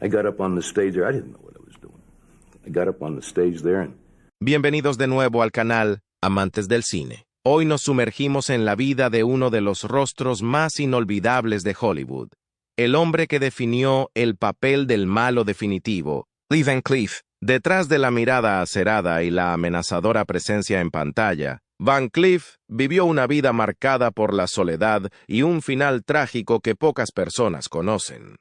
I got up on the stage there. I didn't know what I was doing. I got up on the stage there and... Bienvenidos de nuevo al canal Amantes del Cine. Hoy nos sumergimos en la vida de uno de los rostros más inolvidables de Hollywood. El hombre que definió el papel del malo definitivo, Lee Van Cleef. Detrás de la mirada acerada y la amenazadora presencia en pantalla, Van Cleef vivió una vida marcada por la soledad y un final trágico que pocas personas conocen.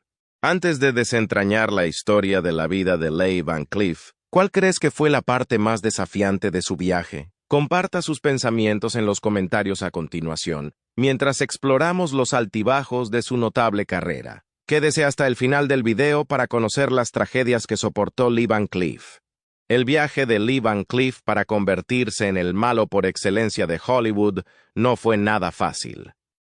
Antes de desentrañar la historia de la vida de Lee Van Cleef, ¿cuál crees que fue la parte más desafiante de su viaje? Comparta sus pensamientos en los comentarios a continuación, mientras exploramos los altibajos de su notable carrera. Quédese hasta el final del video para conocer las tragedias que soportó Lee Van Cleef. El viaje de Lee Van Cleef para convertirse en el malo por excelencia de Hollywood no fue nada fácil.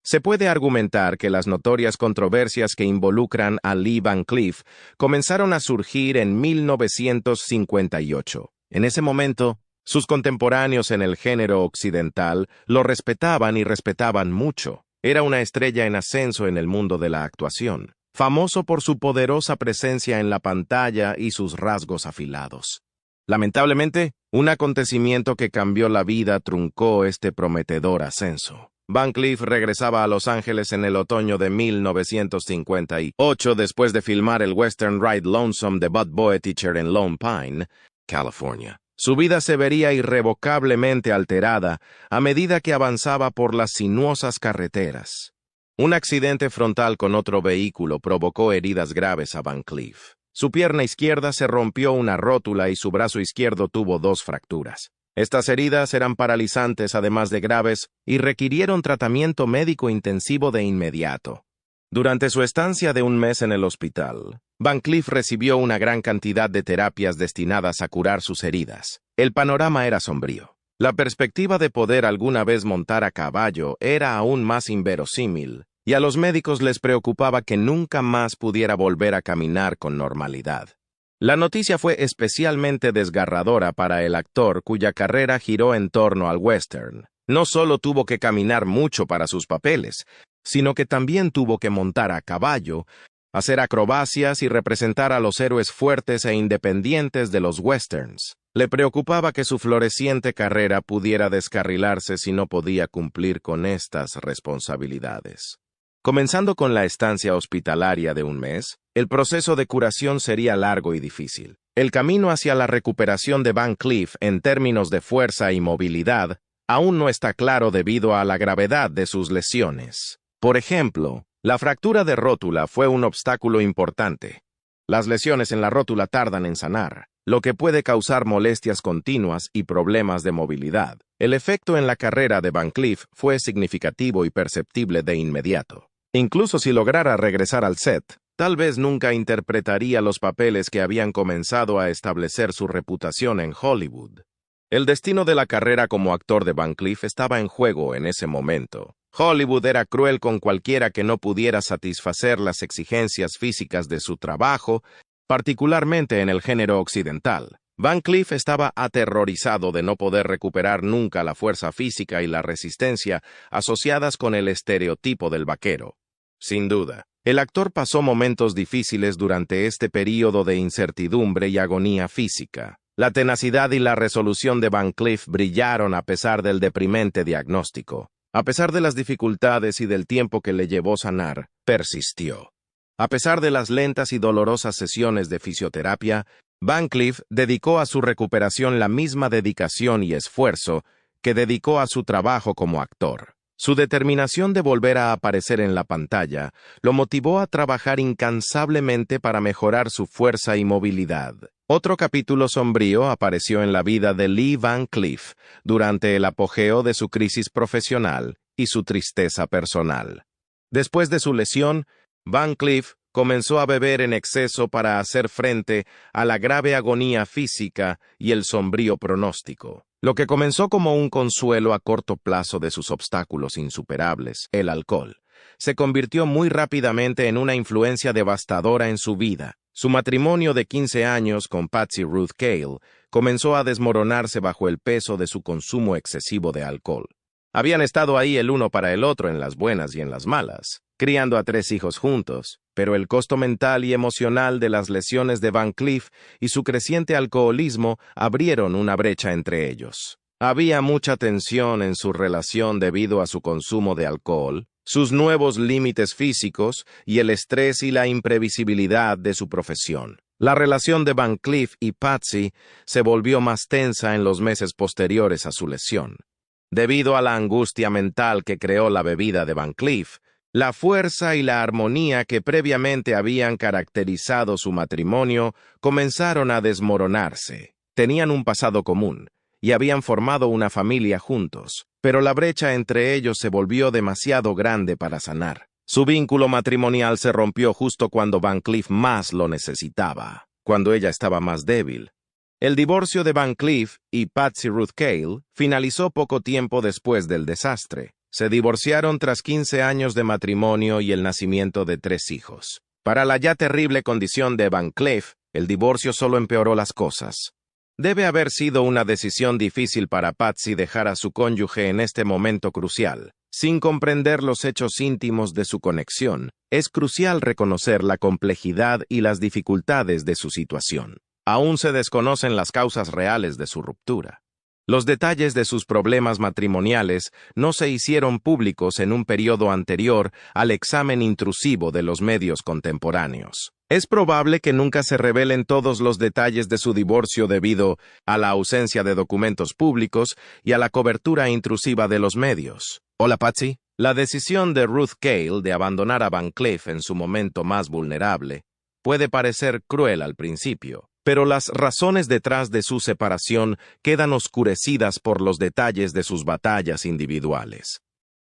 Se puede argumentar que las notorias controversias que involucran a Lee Van Cleef comenzaron a surgir en 1958. En ese momento, sus contemporáneos en el género occidental lo respetaban y respetaban mucho. Era una estrella en ascenso en el mundo de la actuación, famoso por su poderosa presencia en la pantalla y sus rasgos afilados. Lamentablemente, un acontecimiento que cambió la vida truncó este prometedor ascenso. Van Cleef regresaba a Los Ángeles en el otoño de 1958 después de filmar el western Ride Lonesome de Bud Boetticher en Lone Pine, California. Su vida se vería irrevocablemente alterada a medida que avanzaba por las sinuosas carreteras. Un accidente frontal con otro vehículo provocó heridas graves a Van Cleef. Su pierna izquierda se rompió una rótula y su brazo izquierdo tuvo 2 fracturas. Estas heridas eran paralizantes además de graves y requirieron tratamiento médico intensivo de inmediato. Durante su estancia de un mes en el hospital, Van Cleef recibió una gran cantidad de terapias destinadas a curar sus heridas. El panorama era sombrío. La perspectiva de poder alguna vez montar a caballo era aún más inverosímil, y a los médicos les preocupaba que nunca más pudiera volver a caminar con normalidad. La noticia fue especialmente desgarradora para el actor cuya carrera giró en torno al western. No solo tuvo que caminar mucho para sus papeles, sino que también tuvo que montar a caballo, hacer acrobacias y representar a los héroes fuertes e independientes de los westerns. Le preocupaba que su floreciente carrera pudiera descarrilarse si no podía cumplir con estas responsabilidades. Comenzando con la estancia hospitalaria de un mes, el proceso de curación sería largo y difícil. El camino hacia la recuperación de Van Cleef en términos de fuerza y movilidad aún no está claro debido a la gravedad de sus lesiones. Por ejemplo, la fractura de rótula fue un obstáculo importante. Las lesiones en la rótula tardan en sanar, lo que puede causar molestias continuas y problemas de movilidad. El efecto en la carrera de Van Cleef fue significativo y perceptible de inmediato. Incluso si lograra regresar al set, tal vez nunca interpretaría los papeles que habían comenzado a establecer su reputación en Hollywood. El destino de la carrera como actor de Van Cleef estaba en juego en ese momento. Hollywood era cruel con cualquiera que no pudiera satisfacer las exigencias físicas de su trabajo, particularmente en el género occidental. Van Cleef estaba aterrorizado de no poder recuperar nunca la fuerza física y la resistencia asociadas con el estereotipo del vaquero. Sin duda, el actor pasó momentos difíciles durante este período de incertidumbre y agonía física. La tenacidad y la resolución de Van Cleef brillaron a pesar del deprimente diagnóstico. A pesar de las dificultades y del tiempo que le llevó sanar, persistió. A pesar de las lentas y dolorosas sesiones de fisioterapia, Van Cleef dedicó a su recuperación la misma dedicación y esfuerzo que dedicó a su trabajo como actor. Su determinación de volver a aparecer en la pantalla lo motivó a trabajar incansablemente para mejorar su fuerza y movilidad. Otro capítulo sombrío apareció en la vida de Lee Van Cleef durante el apogeo de su crisis profesional y su tristeza personal. Después de su lesión, Van Cleef comenzó a beber en exceso para hacer frente a la grave agonía física y el sombrío pronóstico. Lo que comenzó como un consuelo a corto plazo de sus obstáculos insuperables, el alcohol, se convirtió muy rápidamente en una influencia devastadora en su vida. Su matrimonio de 15 años con Patsy Ruth Cale comenzó a desmoronarse bajo el peso de su consumo excesivo de alcohol. Habían estado ahí el uno para el otro en las buenas y en las malas. criando a 3 hijos juntos, pero el costo mental y emocional de las lesiones de Van Cleef y su creciente alcoholismo abrieron una brecha entre ellos. Había mucha tensión en su relación debido a su consumo de alcohol, sus nuevos límites físicos y el estrés y la imprevisibilidad de su profesión. La relación de Van Cleef y Patsy se volvió más tensa en los meses posteriores a su lesión. Debido a la angustia mental que creó la bebida de Van Cleef, la fuerza y la armonía que previamente habían caracterizado su matrimonio comenzaron a desmoronarse. Tenían un pasado común y habían formado una familia juntos, pero la brecha entre ellos se volvió demasiado grande para sanar. Su vínculo matrimonial se rompió justo cuando Van Cleef más lo necesitaba, cuando ella estaba más débil. El divorcio de Van Cleef y Patsy Ruth Cale finalizó poco tiempo después del desastre. Se divorciaron tras 15 años de matrimonio y el nacimiento de 3 hijos. Para la ya terrible condición de Van Cleef, el divorcio solo empeoró las cosas. Debe haber sido una decisión difícil para Patsy dejar a su cónyuge en este momento crucial. Sin comprender los hechos íntimos de su conexión, es crucial reconocer la complejidad y las dificultades de su situación. Aún se desconocen las causas reales de su ruptura. Los detalles de sus problemas matrimoniales no se hicieron públicos en un periodo anterior al examen intrusivo de los medios contemporáneos. Es probable que nunca se revelen todos los detalles de su divorcio debido a la ausencia de documentos públicos y a la cobertura intrusiva de los medios. Hola, Patsy. La decisión de Ruth Cale de abandonar a Van Cleef en su momento más vulnerable puede parecer cruel al principio, pero las razones detrás de su separación quedan oscurecidas por los detalles de sus batallas individuales.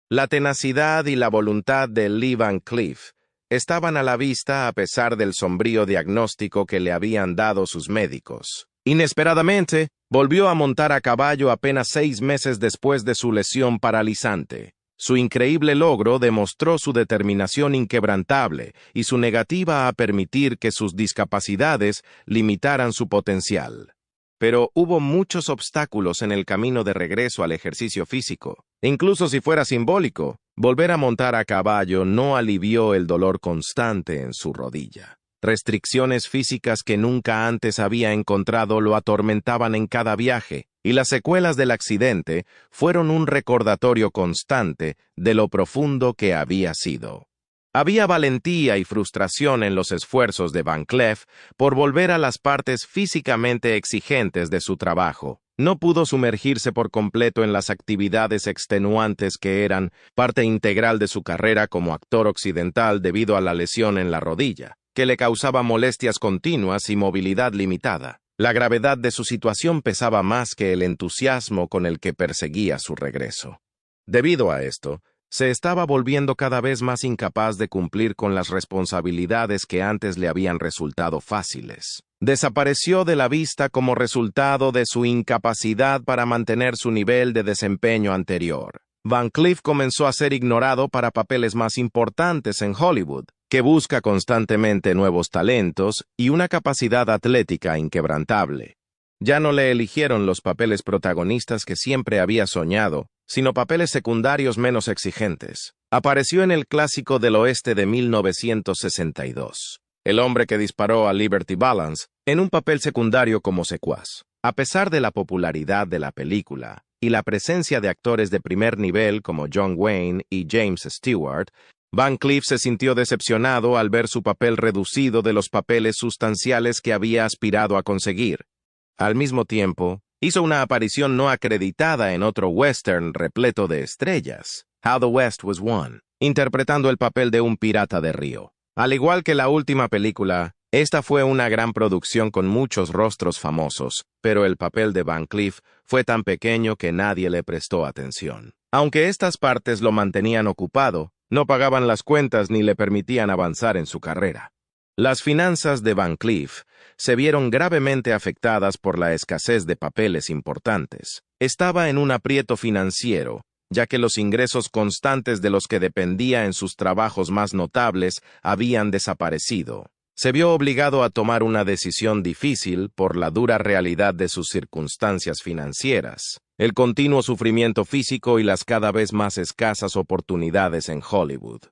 La tenacidad y la voluntad de Lee Van Cleef estaban a la vista a pesar del sombrío diagnóstico que le habían dado sus médicos. Inesperadamente, volvió a montar a caballo apenas 6 meses después de su lesión paralizante. Su increíble logro demostró su determinación inquebrantable y su negativa a permitir que sus discapacidades limitaran su potencial. Pero hubo muchos obstáculos en el camino de regreso al ejercicio físico. Incluso si fuera simbólico, volver a montar a caballo no alivió el dolor constante en su rodilla. Restricciones físicas que nunca antes había encontrado lo atormentaban en cada viaje, y las secuelas del accidente fueron un recordatorio constante de lo profundo que había sido. Había valentía y frustración en los esfuerzos de Van Cleef por volver a las partes físicamente exigentes de su trabajo. No pudo sumergirse por completo en las actividades extenuantes que eran parte integral de su carrera como actor occidental debido a la lesión en la rodilla, que le causaba molestias continuas y movilidad limitada. La gravedad de su situación pesaba más que el entusiasmo con el que perseguía su regreso. Debido a esto, se estaba volviendo cada vez más incapaz de cumplir con las responsabilidades que antes le habían resultado fáciles. Desapareció de la vista como resultado de su incapacidad para mantener su nivel de desempeño anterior. Van Cleef comenzó a ser ignorado para papeles más importantes en Hollywood, que busca constantemente nuevos talentos y una capacidad atlética inquebrantable. Ya no le eligieron los papeles protagonistas que siempre había soñado, sino papeles secundarios menos exigentes. Apareció en el clásico del oeste de 1962, El hombre que disparó a Liberty Balance, en un papel secundario como secuaz. A pesar de la popularidad de la película y la presencia de actores de primer nivel como John Wayne y James Stewart, Van Cleef se sintió decepcionado al ver su papel reducido de los papeles sustanciales que había aspirado a conseguir. Al mismo tiempo, hizo una aparición no acreditada en otro western repleto de estrellas, How the West Was Won, interpretando el papel de un pirata de río. Al igual que la última película, esta fue una gran producción con muchos rostros famosos, pero el papel de Van Cleef fue tan pequeño que nadie le prestó atención. Aunque estas partes lo mantenían ocupado, no pagaban las cuentas ni le permitían avanzar en su carrera. Las finanzas de Van Cleef se vieron gravemente afectadas por la escasez de papeles importantes. Estaba en un aprieto financiero, ya que los ingresos constantes de los que dependía en sus trabajos más notables habían desaparecido. Se vio obligado a tomar una decisión difícil por la dura realidad de sus circunstancias financieras, el continuo sufrimiento físico y las cada vez más escasas oportunidades en Hollywood.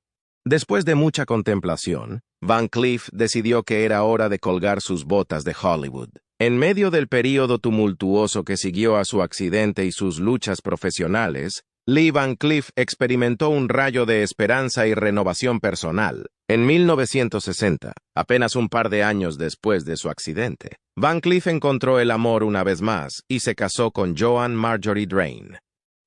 Después de mucha contemplación, Van Cleef decidió que era hora de colgar sus botas de Hollywood. En medio del período tumultuoso que siguió a su accidente y sus luchas profesionales, Lee Van Cleef experimentó un rayo de esperanza y renovación personal. En 1960, apenas un par de años después de su accidente, Van Cleef encontró el amor una vez más y se casó con Joan Marjorie Drain.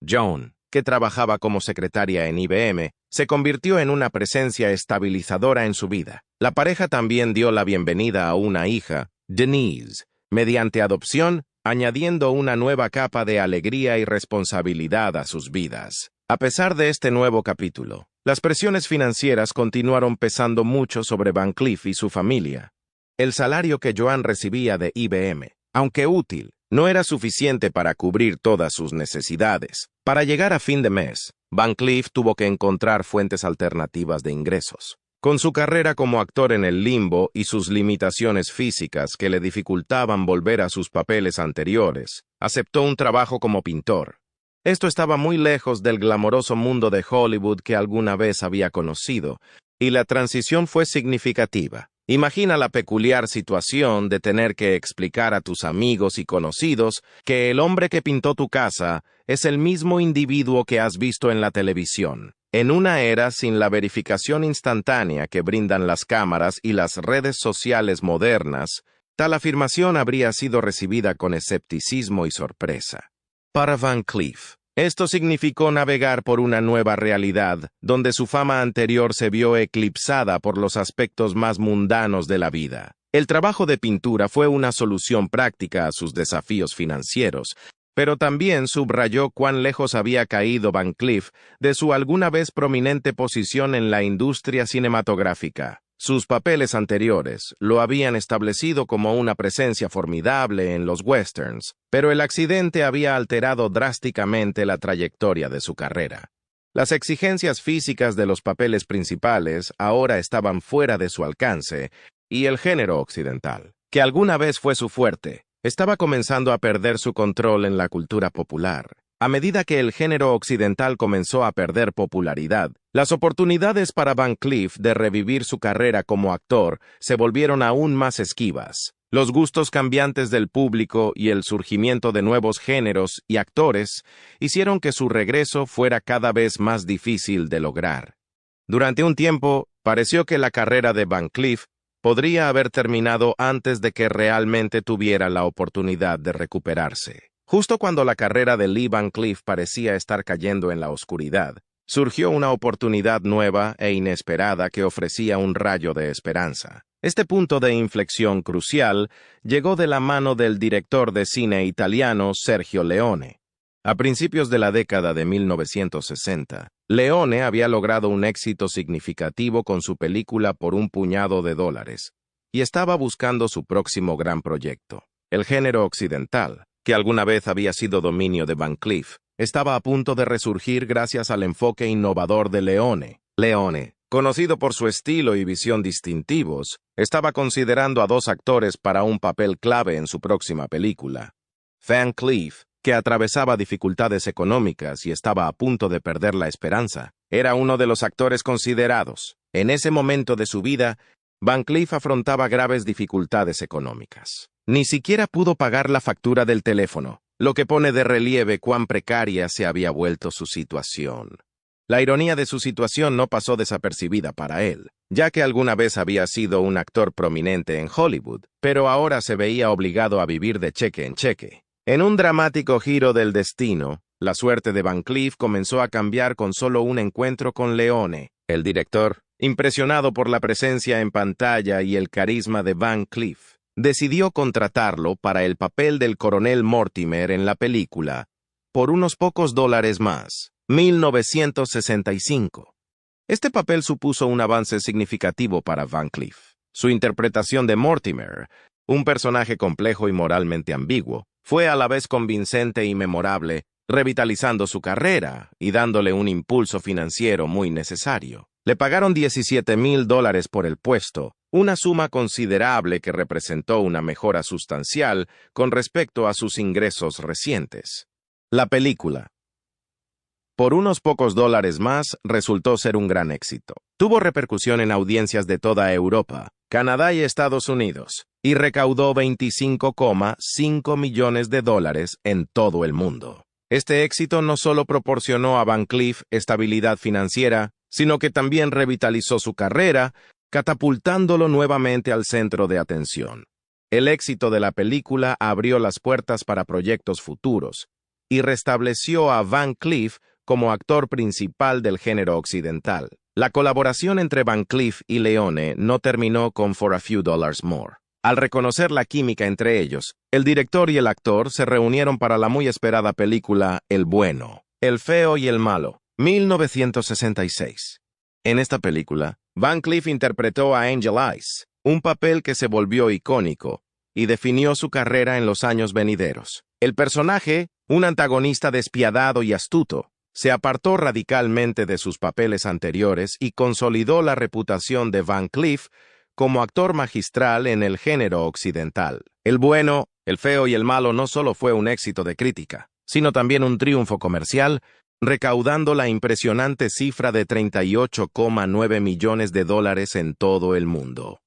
Joan, que trabajaba como secretaria en IBM, se convirtió en una presencia estabilizadora en su vida. La pareja también dio la bienvenida a una hija, Denise, mediante adopción, añadiendo una nueva capa de alegría y responsabilidad a sus vidas. A pesar de este nuevo capítulo, las presiones financieras continuaron pesando mucho sobre Van Cleef y su familia. El salario que Joan recibía de IBM, aunque útil, no era suficiente para cubrir todas sus necesidades. Para llegar a fin de mes, Van Cleef tuvo que encontrar fuentes alternativas de ingresos. Con su carrera como actor en el limbo y sus limitaciones físicas que le dificultaban volver a sus papeles anteriores, aceptó un trabajo como pintor. Esto estaba muy lejos del glamoroso mundo de Hollywood que alguna vez había conocido, y la transición fue significativa. Imagina la peculiar situación de tener que explicar a tus amigos y conocidos que el hombre que pintó tu casa es el mismo individuo que has visto en la televisión. En una era sin la verificación instantánea que brindan las cámaras y las redes sociales modernas, tal afirmación habría sido recibida con escepticismo y sorpresa. Para Van Cleef, esto significó navegar por una nueva realidad, donde su fama anterior se vio eclipsada por los aspectos más mundanos de la vida. El trabajo de pintura fue una solución práctica a sus desafíos financieros, pero también subrayó cuán lejos había caído Van Cleef de su alguna vez prominente posición en la industria cinematográfica. Sus papeles anteriores lo habían establecido como una presencia formidable en los westerns, pero el accidente había alterado drásticamente la trayectoria de su carrera. Las exigencias físicas de los papeles principales ahora estaban fuera de su alcance, y el género occidental, que alguna vez fue su fuerte, estaba comenzando a perder su control en la cultura popular. A medida que el género occidental comenzó a perder popularidad, las oportunidades para Van Cleef de revivir su carrera como actor se volvieron aún más esquivas. Los gustos cambiantes del público y el surgimiento de nuevos géneros y actores hicieron que su regreso fuera cada vez más difícil de lograr. Durante un tiempo, pareció que la carrera de Van Cleef podría haber terminado antes de que realmente tuviera la oportunidad de recuperarse. Justo cuando la carrera de Lee Van Cleef parecía estar cayendo en la oscuridad, surgió una oportunidad nueva e inesperada que ofrecía un rayo de esperanza. Este punto de inflexión crucial llegó de la mano del director de cine italiano Sergio Leone. A principios de la década de 1960, Leone había logrado un éxito significativo con su película Por un puñado de dólares, y estaba buscando su próximo gran proyecto. El género occidental, que alguna vez había sido dominio de Van Cleef, estaba a punto de resurgir gracias al enfoque innovador de Leone. Leone, conocido por su estilo y visión distintivos, estaba considerando a dos actores para un papel clave en su próxima película. Van Cleef, que atravesaba dificultades económicas y estaba a punto de perder la esperanza, era uno de los actores considerados. En ese momento de su vida, Van Cleef afrontaba graves dificultades económicas. Ni siquiera pudo pagar la factura del teléfono, lo que pone de relieve cuán precaria se había vuelto su situación. La ironía de su situación no pasó desapercibida para él, ya que alguna vez había sido un actor prominente en Hollywood, pero ahora se veía obligado a vivir de cheque en cheque. En un dramático giro del destino, la suerte de Van Cleef comenzó a cambiar con solo un encuentro con Leone. El director, impresionado por la presencia en pantalla y el carisma de Van Cleef, decidió contratarlo para el papel del coronel Mortimer en la película Por unos pocos dólares más, 1965. Este papel supuso un avance significativo para Van Cleef. Su interpretación de Mortimer, un personaje complejo y moralmente ambiguo, fue a la vez convincente y memorable, revitalizando su carrera y dándole un impulso financiero muy necesario. Le pagaron $17,000 por el puesto, una suma considerable que representó una mejora sustancial con respecto a sus ingresos recientes. La película, Por unos pocos dólares más, resultó ser un gran éxito. Tuvo repercusión en audiencias de toda Europa, Canadá y Estados Unidos, y recaudó $25,5 millones en todo el mundo. Este éxito no solo proporcionó a Van Cleef estabilidad financiera, sino que también revitalizó su carrera, catapultándolo nuevamente al centro de atención. El éxito de la película abrió las puertas para proyectos futuros y restableció a Van Cleef como actor principal del género occidental. La colaboración entre Van Cleef y Leone no terminó con For a Few Dollars More. Al reconocer la química entre ellos, el director y el actor se reunieron para la muy esperada película El bueno, el feo y el malo, 1966. En esta película, Van Cleef interpretó a Angel Eyes, un papel que se volvió icónico y definió su carrera en los años venideros. El personaje, un antagonista despiadado y astuto, se apartó radicalmente de sus papeles anteriores y consolidó la reputación de Van Cleef como actor magistral en el género occidental. El bueno, el feo y el malo no solo fue un éxito de crítica, sino también un triunfo comercial, recaudando la impresionante cifra de $38,9 millones en todo el mundo.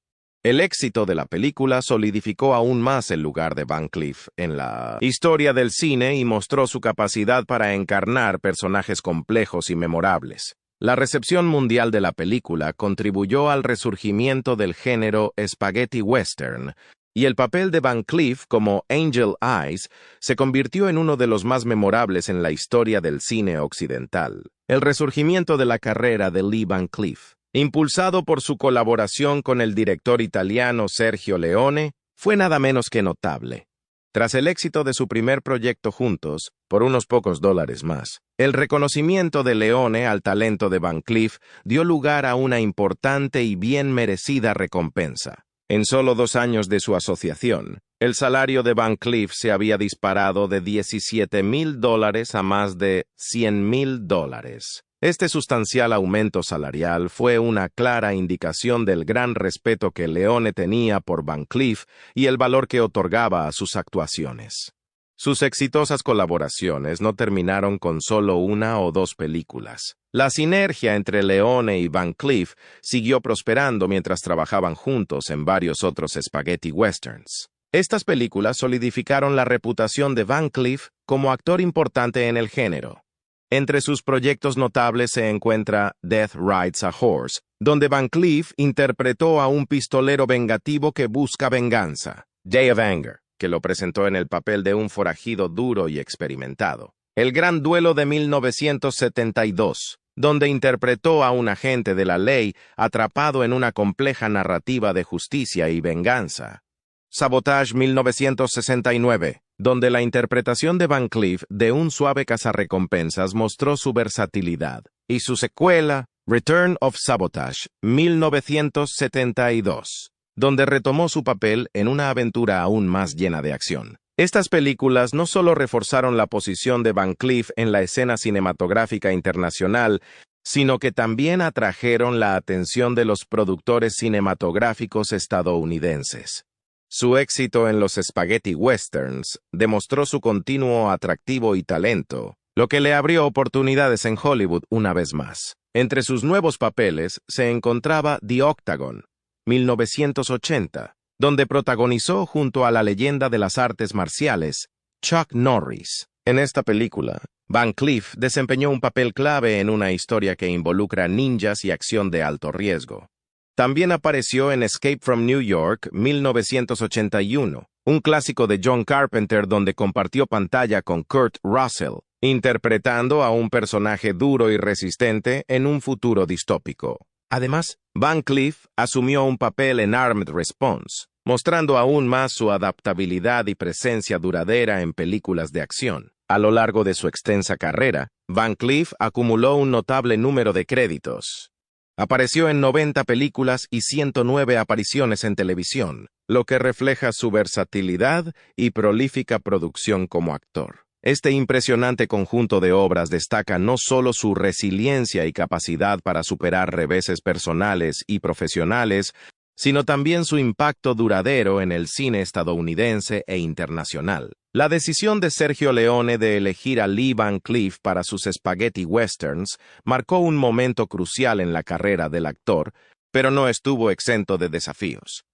El éxito de la película solidificó aún más el lugar de Van Cleef en la historia del cine y mostró su capacidad para encarnar personajes complejos y memorables. La recepción mundial de la película contribuyó al resurgimiento del género spaghetti western, y el papel de Van Cleef como Angel Eyes se convirtió en uno de los más memorables en la historia del cine occidental. El resurgimiento de la carrera de Lee Van Cleef, impulsado por su colaboración con el director italiano Sergio Leone, fue nada menos que notable. Tras el éxito de su primer proyecto juntos, por unos pocos dólares más, el reconocimiento de Leone al talento de Van Cleef dio lugar a una importante y bien merecida recompensa. En solo 2 años de su asociación, el salario de Van Cleef se había disparado de $17,000 a más de $100,000. Este sustancial aumento salarial fue una clara indicación del gran respeto que Leone tenía por Van Cleef y el valor que otorgaba a sus actuaciones. Sus exitosas colaboraciones no terminaron con solo 1 o 2 películas. La sinergia entre Leone y Van Cleef siguió prosperando mientras trabajaban juntos en varios otros spaghetti westerns. Estas películas solidificaron la reputación de Van Cleef como actor importante en el género. Entre sus proyectos notables se encuentra Death Rides a Horse, donde Van Cleef interpretó a un pistolero vengativo que busca venganza. Day of Anger, que lo presentó en el papel de un forajido duro y experimentado. El Gran Duelo de 1972, donde interpretó a un agente de la ley atrapado en una compleja narrativa de justicia y venganza. Sabotage 1969, donde la interpretación de Van Cleef de un suave cazarrecompensas mostró su versatilidad, y su secuela, Return of Sabotage 1972, donde retomó su papel en una aventura aún más llena de acción. Estas películas no solo reforzaron la posición de Van Cleef en la escena cinematográfica internacional, sino que también atrajeron la atención de los productores cinematográficos estadounidenses. Su éxito en los spaghetti westerns demostró su continuo atractivo y talento, lo que le abrió oportunidades en Hollywood una vez más. Entre sus nuevos papeles se encontraba The Octagon, 1980, donde protagonizó junto a la leyenda de las artes marciales, Chuck Norris. En esta película, Van Cleef desempeñó un papel clave en una historia que involucra ninjas y acción de alto riesgo. También apareció en Escape from New York, 1981, un clásico de John Carpenter donde compartió pantalla con Kurt Russell, interpretando a un personaje duro y resistente en un futuro distópico. Además, Van Cleef asumió un papel en Armed Response, mostrando aún más su adaptabilidad y presencia duradera en películas de acción. A lo largo de su extensa carrera, Van Cleef acumuló un notable número de créditos. Apareció en 90 películas y 109 apariciones en televisión, lo que refleja su versatilidad y prolífica producción como actor. Este impresionante conjunto de obras destaca no solo su resiliencia y capacidad para superar reveses personales y profesionales, sino también su impacto duradero en el cine estadounidense e internacional. La decisión de Sergio Leone de elegir a Lee Van Cleef para sus spaghetti westerns marcó un momento crucial en la carrera del actor, pero no estuvo exento de desafíos.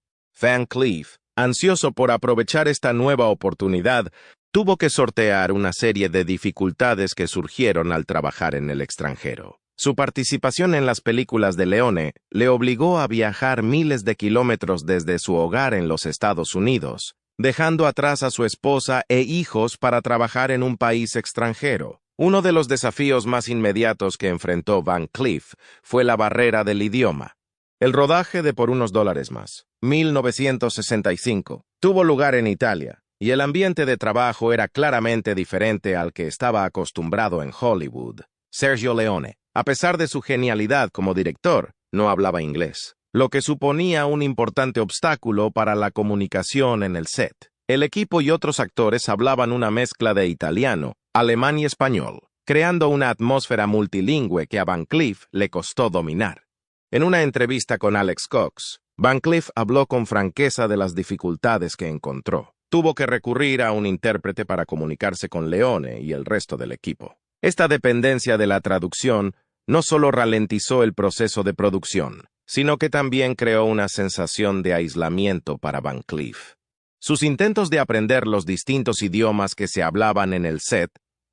Van Cleef, ansioso por aprovechar esta nueva oportunidad, tuvo que sortear una serie de dificultades que surgieron al trabajar en el extranjero. Su participación en las películas de Leone le obligó a viajar miles de kilómetros desde su hogar en los Estados Unidos, dejando atrás a su esposa e hijos para trabajar en un país extranjero. Uno de los desafíos más inmediatos que enfrentó Van Cleef fue la barrera del idioma. El rodaje de Por unos dólares más, 1965, tuvo lugar en Italia, y el ambiente de trabajo era claramente diferente al que estaba acostumbrado en Hollywood. Sergio Leone, a pesar de su genialidad como director, no hablaba inglés, lo que suponía un importante obstáculo para la comunicación en el set. El equipo y otros actores hablaban una mezcla de italiano, alemán y español, creando una atmósfera multilingüe que a Van Cleef le costó dominar. En una entrevista con Alex Cox, Van Cleef habló con franqueza de las dificultades que encontró. Tuvo que recurrir a un intérprete para comunicarse con Leone y el resto del equipo. Esta dependencia de la traducción no solo ralentizó el proceso de producción, sino que también creó una sensación de aislamiento para Van Cleef. Sus intentos de aprender los distintos idiomas que se hablaban en el set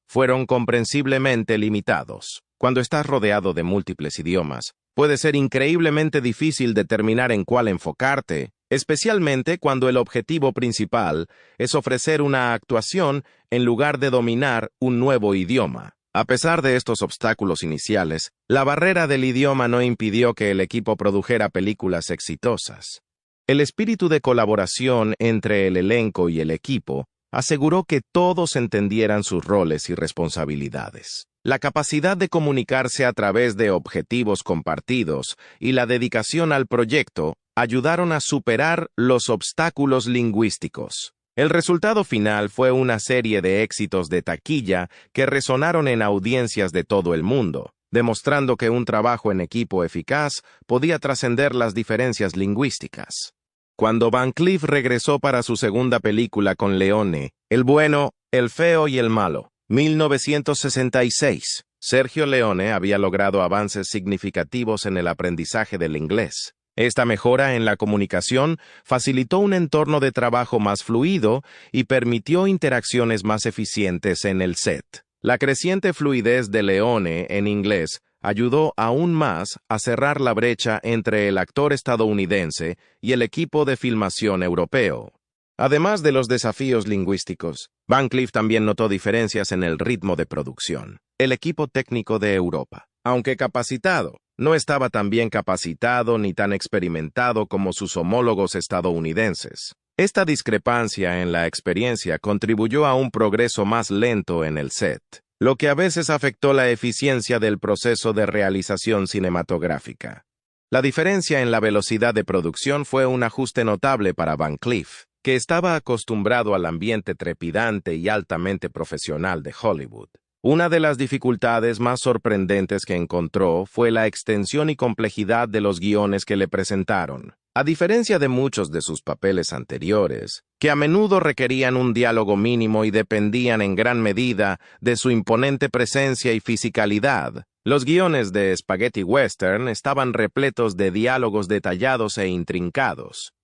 fueron comprensiblemente limitados. Cuando estás rodeado de múltiples idiomas, puede ser increíblemente difícil determinar en cuál enfocarte, especialmente cuando el objetivo principal es ofrecer una actuación en lugar de dominar un nuevo idioma. A pesar de estos obstáculos iniciales, la barrera del idioma no impidió que el equipo produjera películas exitosas. El espíritu de colaboración entre el elenco y el equipo aseguró que todos entendieran sus roles y responsabilidades. La capacidad de comunicarse a través de objetivos compartidos y la dedicación al proyecto ayudaron a superar los obstáculos lingüísticos. El resultado final fue una serie de éxitos de taquilla que resonaron en audiencias de todo el mundo, demostrando que un trabajo en equipo eficaz podía trascender las diferencias lingüísticas. Cuando Van Cleef regresó para su segunda película con Leone, El bueno, el feo y el malo, 1966, Sergio Leone había logrado avances significativos en el aprendizaje del inglés. Esta mejora en la comunicación facilitó un entorno de trabajo más fluido y permitió interacciones más eficientes en el set. La creciente fluidez de Leone en inglés ayudó aún más a cerrar la brecha entre el actor estadounidense y el equipo de filmación europeo. Además de los desafíos lingüísticos, Van Cleef también notó diferencias en el ritmo de producción. El equipo técnico de Europa, aunque capacitado, no estaba tan bien capacitado ni tan experimentado como sus homólogos estadounidenses. Esta discrepancia en la experiencia contribuyó a un progreso más lento en el set, lo que a veces afectó la eficiencia del proceso de realización cinematográfica. La diferencia en la velocidad de producción fue un ajuste notable para Van Cleef, que estaba acostumbrado al ambiente trepidante y altamente profesional de Hollywood. Una de las dificultades más sorprendentes que encontró fue la extensión y complejidad de los guiones que le presentaron. A diferencia de muchos de sus papeles anteriores, que a menudo requerían un diálogo mínimo y dependían en gran medida de su imponente presencia y fisicalidad, los guiones de Spaghetti Western estaban repletos de diálogos detallados e intrincados.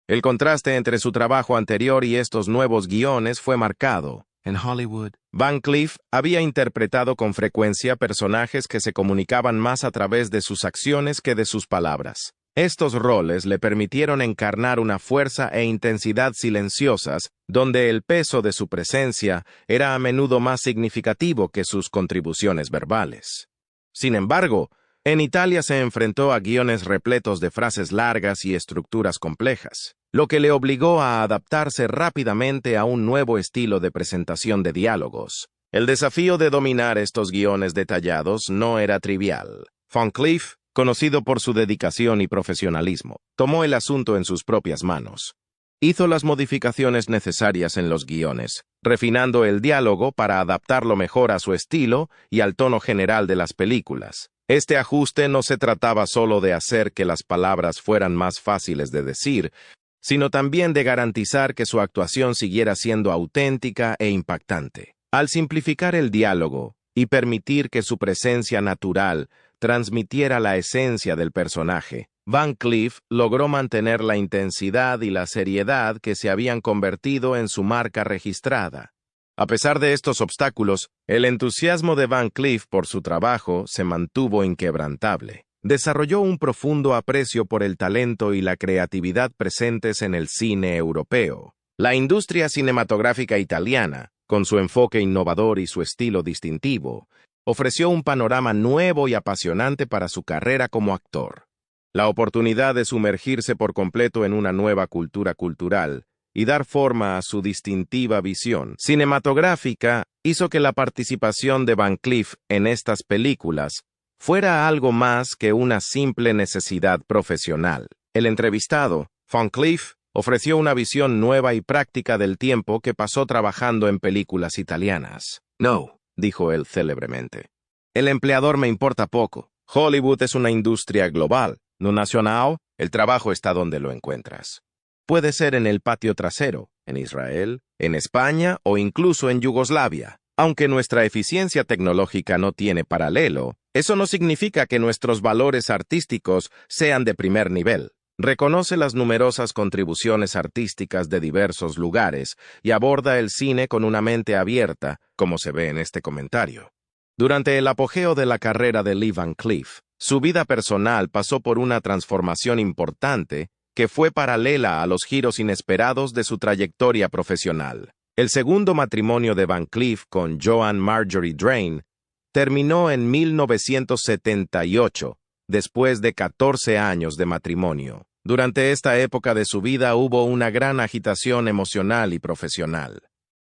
El contraste entre su trabajo anterior y estos nuevos guiones fue marcado. En Hollywood, Van Cleef había interpretado con frecuencia personajes que se comunicaban más a través de sus acciones que de sus palabras. Estos roles le permitieron encarnar una fuerza e intensidad silenciosas, donde el peso de su presencia era a menudo más significativo que sus contribuciones verbales. Sin embargo, en Italia se enfrentó a guiones repletos de frases largas y estructuras complejas, lo que le obligó a adaptarse rápidamente a un nuevo estilo de presentación de diálogos. El desafío de dominar estos guiones detallados no era trivial. Van Cleef, conocido por su dedicación y profesionalismo, tomó el asunto en sus propias manos. Hizo las modificaciones necesarias en los guiones, refinando el diálogo para adaptarlo mejor a su estilo y al tono general de las películas. Este ajuste no se trataba solo de hacer que las palabras fueran más fáciles de decir, sino también de garantizar que su actuación siguiera siendo auténtica e impactante. Al simplificar el diálogo y permitir que su presencia natural transmitiera la esencia del personaje, Van Cleef logró mantener la intensidad y la seriedad que se habían convertido en su marca registrada. A pesar de estos obstáculos, el entusiasmo de Van Cleef por su trabajo se mantuvo inquebrantable. Desarrolló un profundo aprecio por el talento y la creatividad presentes en el cine europeo. La industria cinematográfica italiana, con su enfoque innovador y su estilo distintivo, ofreció un panorama nuevo y apasionante para su carrera como actor. La oportunidad de sumergirse por completo en una nueva cultura cultural y dar forma a su distintiva visión cinematográfica hizo que la participación de Van Cleef en estas películas fuera algo más que una simple necesidad profesional. El entrevistado, Van Cleef, ofreció una visión nueva y práctica del tiempo que pasó trabajando en películas italianas. «No», dijo él célebremente. «El empleador me importa poco. Hollywood es una industria global, no nacional. El trabajo está donde lo encuentras. Puede ser en el patio trasero, en Israel, en España o incluso en Yugoslavia. Aunque nuestra eficiencia tecnológica no tiene paralelo, eso no significa que nuestros valores artísticos sean de primer nivel. Reconoce las numerosas contribuciones artísticas de diversos lugares y aborda el cine con una mente abierta, como se ve en este comentario». Durante el apogeo de la carrera de Lee Van Cleef, su vida personal pasó por una transformación importante que fue paralela a los giros inesperados de su trayectoria profesional. El segundo matrimonio de Van Cleef con Joan Marjorie Drain terminó en 1978, después de 14 años de matrimonio. Durante esta época de su vida hubo una gran agitación emocional y profesional.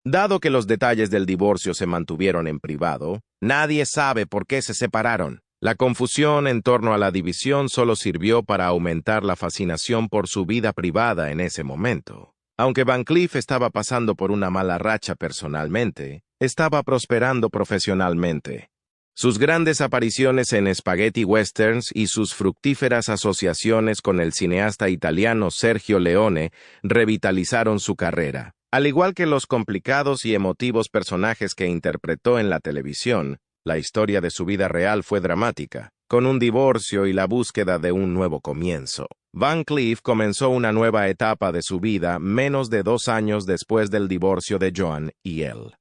Dado que los detalles del divorcio se mantuvieron en privado, nadie sabe por qué se separaron. La confusión en torno a la división solo sirvió para aumentar la fascinación por su vida privada en ese momento. Aunque Van Cleef estaba pasando por una mala racha personalmente, estaba prosperando profesionalmente. Sus grandes apariciones en spaghetti westerns y sus fructíferas asociaciones con el cineasta italiano Sergio Leone revitalizaron su carrera. Al igual que los complicados y emotivos personajes que interpretó en la televisión, la historia de su vida real fue dramática, con un divorcio y la búsqueda de un nuevo comienzo. Van Cleef comenzó una nueva etapa de su vida menos de 2 años después del divorcio de Joan y él.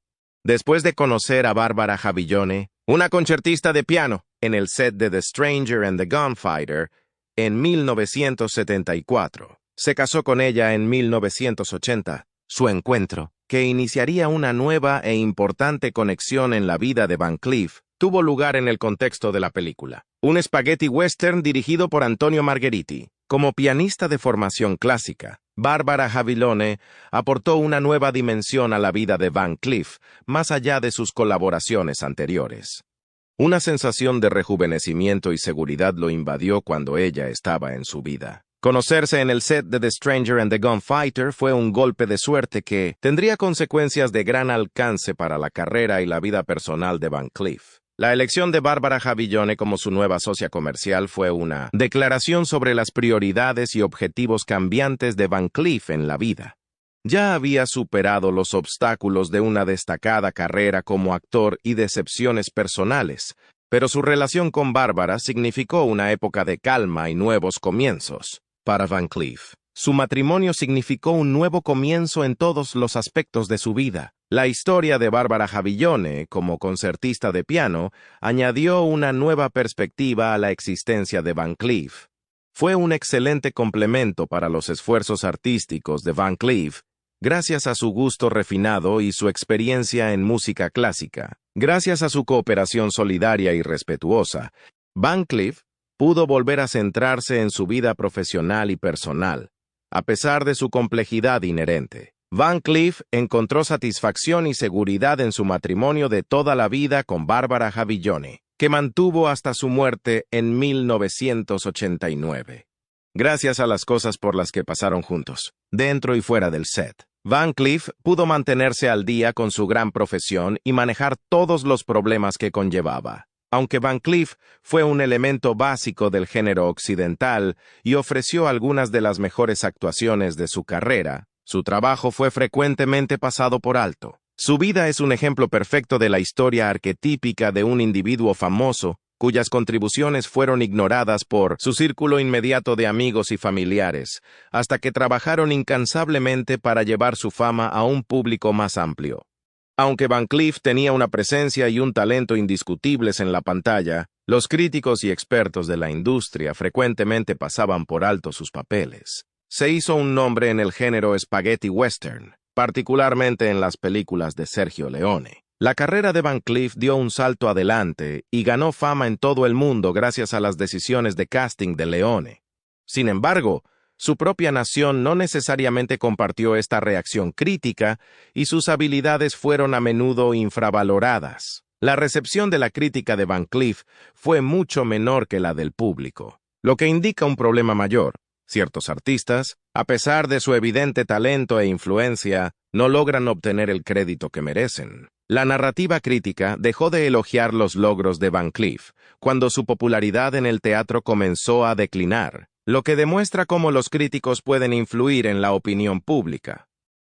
Después de conocer a Barbara Javillone, una concertista de piano, en el set de The Stranger and the Gunfighter, en 1974, se casó con ella en 1980. Su encuentro, que iniciaría una nueva e importante conexión en la vida de Van Cleef, tuvo lugar en el contexto de la película. Un spaghetti western dirigido por Antonio Margheriti. Como pianista de formación clásica, Barbara Javillone aportó una nueva dimensión a la vida de Van Cleef, más allá de sus colaboraciones anteriores. Una sensación de rejuvenecimiento y seguridad lo invadió cuando ella estaba en su vida. Conocerse en el set de The Stranger and the Gunfighter fue un golpe de suerte que tendría consecuencias de gran alcance para la carrera y la vida personal de Van Cleef. La elección de Barbara Javillone como su nueva socia comercial fue una declaración sobre las prioridades y objetivos cambiantes de Van Cleef en la vida. Ya había superado los obstáculos de una destacada carrera como actor y decepciones personales, pero su relación con Barbara significó una época de calma y nuevos comienzos. Para Van Cleef, su matrimonio significó un nuevo comienzo en todos los aspectos de su vida. La historia de Barbara Javillone, como concertista de piano, añadió una nueva perspectiva a la existencia de Van Cleef. Fue un excelente complemento para los esfuerzos artísticos de Van Cleef, gracias a su gusto refinado y su experiencia en música clásica. Gracias a su cooperación solidaria y respetuosa, Van Cleef pudo volver a centrarse en su vida profesional y personal, a pesar de su complejidad inherente. Van Cleef encontró satisfacción y seguridad en su matrimonio de toda la vida con Barbara Javillone, que mantuvo hasta su muerte en 1989. Gracias a las cosas por las que pasaron juntos, dentro y fuera del set. Van Cleef pudo mantenerse al día con su gran profesión y manejar todos los problemas que conllevaba. Aunque Van Cleef fue un elemento básico del género occidental y ofreció algunas de las mejores actuaciones de su carrera, su trabajo fue frecuentemente pasado por alto. Su vida es un ejemplo perfecto de la historia arquetípica de un individuo famoso cuyas contribuciones fueron ignoradas por su círculo inmediato de amigos y familiares, hasta que trabajaron incansablemente para llevar su fama a un público más amplio. Aunque Van Cleef tenía una presencia y un talento indiscutibles en la pantalla, los críticos y expertos de la industria frecuentemente pasaban por alto sus papeles. Se hizo un nombre en el género spaghetti western, particularmente en las películas de Sergio Leone. La carrera de Van Cleef dio un salto adelante y ganó fama en todo el mundo gracias a las decisiones de casting de Leone. Sin embargo, su propia nación no necesariamente compartió esta reacción crítica y sus habilidades fueron a menudo infravaloradas. La recepción de la crítica de Van Cleef fue mucho menor que la del público, lo que indica un problema mayor. Ciertos artistas, a pesar de su evidente talento e influencia, no logran obtener el crédito que merecen. La narrativa crítica dejó de elogiar los logros de Van Cleef cuando su popularidad en el teatro comenzó a declinar, lo que demuestra cómo los críticos pueden influir en la opinión pública.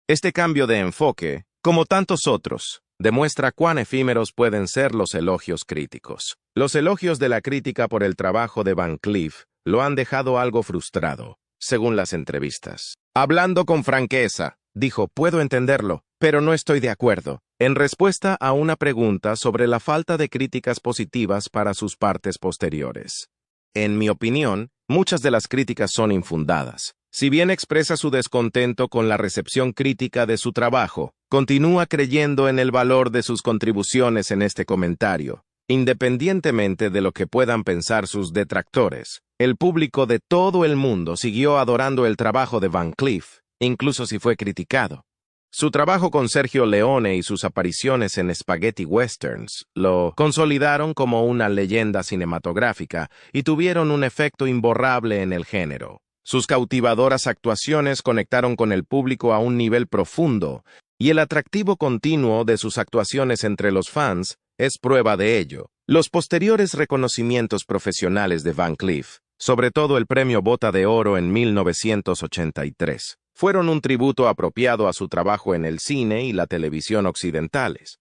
Este cambio de enfoque, como tantos otros, demuestra cuán efímeros pueden ser los elogios críticos. Los elogios de la crítica por el trabajo de Van Cleef lo han dejado algo frustrado, según las entrevistas. Hablando con franqueza, dijo, puedo entenderlo, pero no estoy de acuerdo, en respuesta a una pregunta sobre la falta de críticas positivas para sus partes posteriores. En mi opinión, muchas de las críticas son infundadas. Si bien expresa su descontento con la recepción crítica de su trabajo, continúa creyendo en el valor de sus contribuciones en este comentario. Independientemente de lo que puedan pensar sus detractores, el público de todo el mundo siguió adorando el trabajo de Van Cleef, incluso si fue criticado. Su trabajo con Sergio Leone y sus apariciones en spaghetti westerns lo consolidaron como una leyenda cinematográfica y tuvieron un efecto imborrable en el género. Sus cautivadoras actuaciones conectaron con el público a un nivel profundo, y el atractivo continuo de sus actuaciones entre los fans es prueba de ello. Los posteriores reconocimientos profesionales de Van Cleef, sobre todo el premio Bota de Oro en 1983, fueron un tributo apropiado a su trabajo en el cine y la televisión occidentales.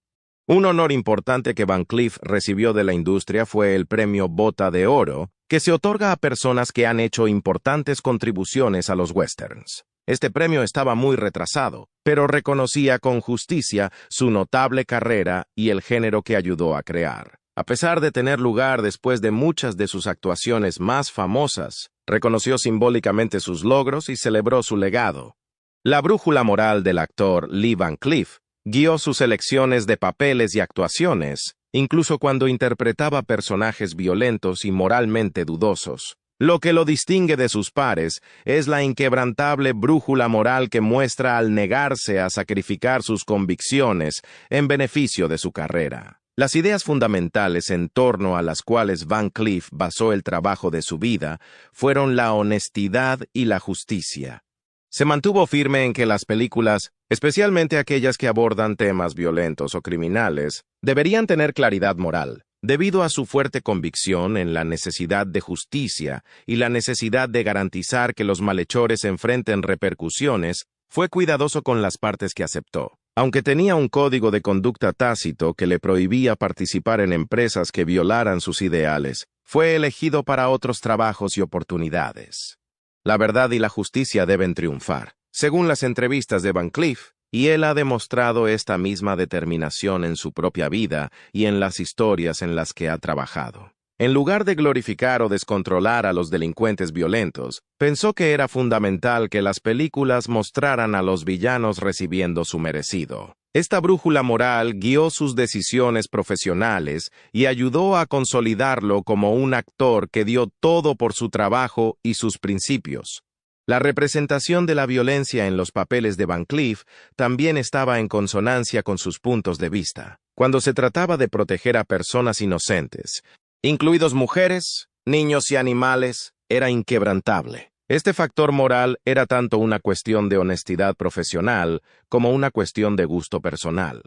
Un honor importante que Van Cleef recibió de la industria fue el premio Bota de Oro, que se otorga a personas que han hecho importantes contribuciones a los westerns. Este premio estaba muy retrasado, pero reconocía con justicia su notable carrera y el género que ayudó a crear. A pesar de tener lugar después de muchas de sus actuaciones más famosas, reconoció simbólicamente sus logros y celebró su legado. La brújula moral del actor Lee Van Cleef guió sus elecciones de papeles y actuaciones, incluso cuando interpretaba personajes violentos y moralmente dudosos. Lo que lo distingue de sus pares es la inquebrantable brújula moral que muestra al negarse a sacrificar sus convicciones en beneficio de su carrera. Las ideas fundamentales en torno a las cuales Van Cleef basó el trabajo de su vida fueron la honestidad y la justicia. Se mantuvo firme en que las películas, especialmente aquellas que abordan temas violentos o criminales, deberían tener claridad moral. Debido a su fuerte convicción en la necesidad de justicia y la necesidad de garantizar que los malhechores enfrenten repercusiones, fue cuidadoso con las partes que aceptó. Aunque tenía un código de conducta tácito que le prohibía participar en empresas que violaran sus ideales, fue elegido para otros trabajos y oportunidades. La verdad y la justicia deben triunfar, según las entrevistas de Van Cleef, y él ha demostrado esta misma determinación en su propia vida y en las historias en las que ha trabajado. En lugar de glorificar o descontrolar a los delincuentes violentos, pensó que era fundamental que las películas mostraran a los villanos recibiendo su merecido. Esta brújula moral guió sus decisiones profesionales y ayudó a consolidarlo como un actor que dio todo por su trabajo y sus principios. La representación de la violencia en los papeles de Van Cleef también estaba en consonancia con sus puntos de vista. Cuando se trataba de proteger a personas inocentes, incluidos mujeres, niños y animales, era inquebrantable. Este factor moral era tanto una cuestión de honestidad profesional como una cuestión de gusto personal.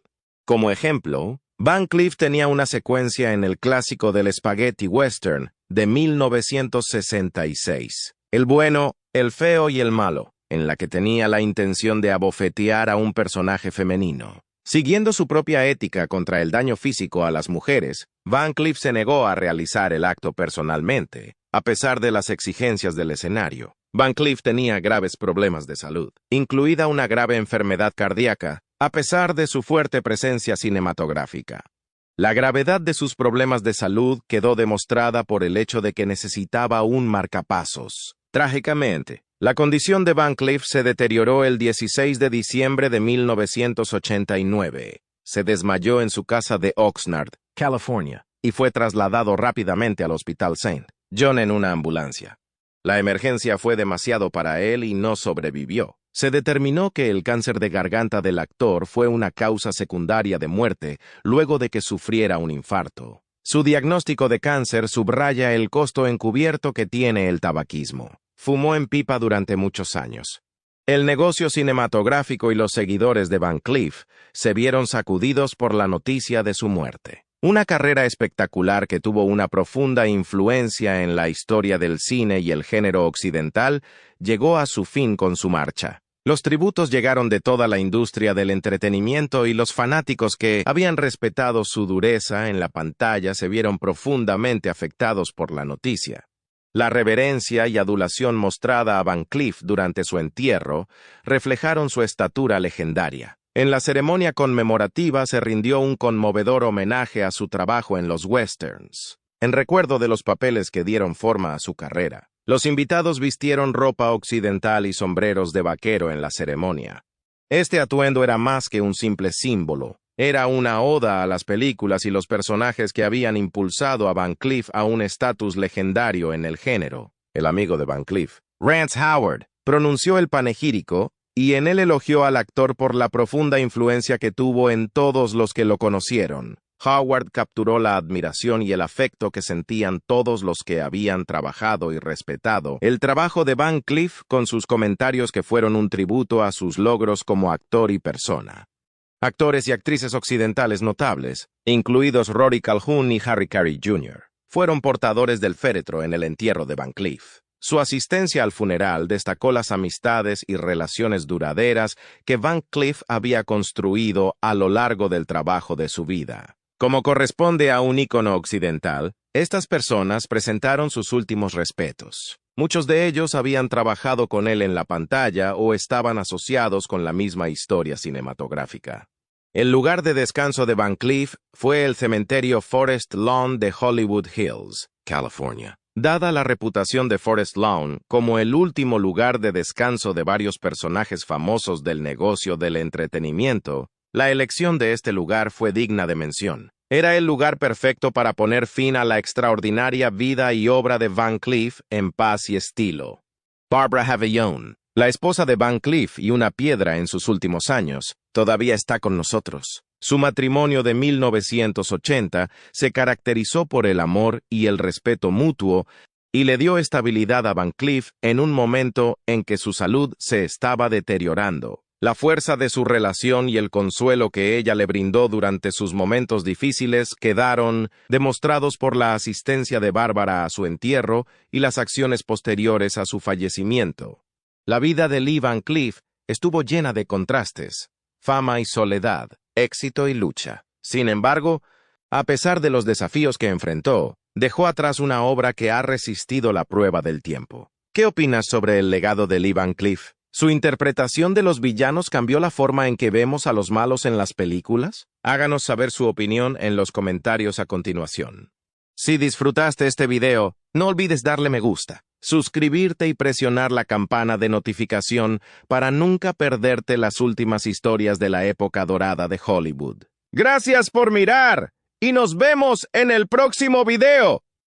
Como ejemplo, Van Cleef tenía una secuencia en el clásico del spaghetti western de 1966, El bueno, el feo y el malo, en la que tenía la intención de abofetear a un personaje femenino. Siguiendo su propia ética contra el daño físico a las mujeres, Van Cleef se negó a realizar el acto personalmente, a pesar de las exigencias del escenario. Van Cleef tenía graves problemas de salud, incluida una grave enfermedad cardíaca, a pesar de su fuerte presencia cinematográfica. La gravedad de sus problemas de salud quedó demostrada por el hecho de que necesitaba un marcapasos. Trágicamente, la condición de Van Cleef se deterioró el 16 de diciembre de 1989. Se desmayó en su casa de Oxnard, California, y fue trasladado rápidamente al Hospital St. John en una ambulancia. La emergencia fue demasiado para él y no sobrevivió. Se determinó que el cáncer de garganta del actor fue una causa secundaria de muerte luego de que sufriera un infarto. Su diagnóstico de cáncer subraya el costo encubierto que tiene el tabaquismo. Fumó en pipa durante muchos años. El negocio cinematográfico y los seguidores de Van Cleef se vieron sacudidos por la noticia de su muerte. Una carrera espectacular que tuvo una profunda influencia en la historia del cine y el género occidental llegó a su fin con su marcha. Los tributos llegaron de toda la industria del entretenimiento y los fanáticos que habían respetado su dureza en la pantalla se vieron profundamente afectados por la noticia. La reverencia y adulación mostrada a Van Cleef durante su entierro reflejaron su estatura legendaria. En la ceremonia conmemorativa se rindió un conmovedor homenaje a su trabajo en los westerns, en recuerdo de los papeles que dieron forma a su carrera. Los invitados vistieron ropa occidental y sombreros de vaquero en la ceremonia. Este atuendo era más que un simple símbolo. Era una oda a las películas y los personajes que habían impulsado a Van Cleef a un estatus legendario en el género. El amigo de Van Cleef, Rance Howard, pronunció el panegírico y en él elogió al actor por la profunda influencia que tuvo en todos los que lo conocieron. Howard capturó la admiración y el afecto que sentían todos los que habían trabajado y respetado el trabajo de Van Cleef con sus comentarios que fueron un tributo a sus logros como actor y persona. Actores y actrices occidentales notables, incluidos Rory Calhoun y Harry Carey Jr., fueron portadores del féretro en el entierro de Van Cleef. Su asistencia al funeral destacó las amistades y relaciones duraderas que Van Cleef había construido a lo largo del trabajo de su vida. Como corresponde a un ícono occidental, estas personas presentaron sus últimos respetos. Muchos de ellos habían trabajado con él en la pantalla o estaban asociados con la misma historia cinematográfica. El lugar de descanso de Van Cleef fue el cementerio Forest Lawn de Hollywood Hills, California. Dada la reputación de Forest Lawn como el último lugar de descanso de varios personajes famosos del negocio del entretenimiento, la elección de este lugar fue digna de mención. Era el lugar perfecto para poner fin a la extraordinaria vida y obra de Van Cleef en paz y estilo. Barbara Havillon, la esposa de Van Cleef y una piedra en sus últimos años, todavía está con nosotros. Su matrimonio de 1980 se caracterizó por el amor y el respeto mutuo y le dio estabilidad a Van Cleef en un momento en que su salud se estaba deteriorando. La fuerza de su relación y el consuelo que ella le brindó durante sus momentos difíciles quedaron demostrados por la asistencia de Bárbara a su entierro y las acciones posteriores a su fallecimiento. La vida de Lee Van Cleef estuvo llena de contrastes, fama y soledad, éxito y lucha. Sin embargo, a pesar de los desafíos que enfrentó, dejó atrás una obra que ha resistido la prueba del tiempo. ¿Qué opinas sobre el legado de Lee Van Cleef? ¿Su interpretación de los villanos cambió la forma en que vemos a los malos en las películas? Háganos saber su opinión en los comentarios a continuación. Si disfrutaste este video, no olvides darle me gusta, suscribirte y presionar la campana de notificación para nunca perderte las últimas historias de la época dorada de Hollywood. Gracias por mirar y nos vemos en el próximo video.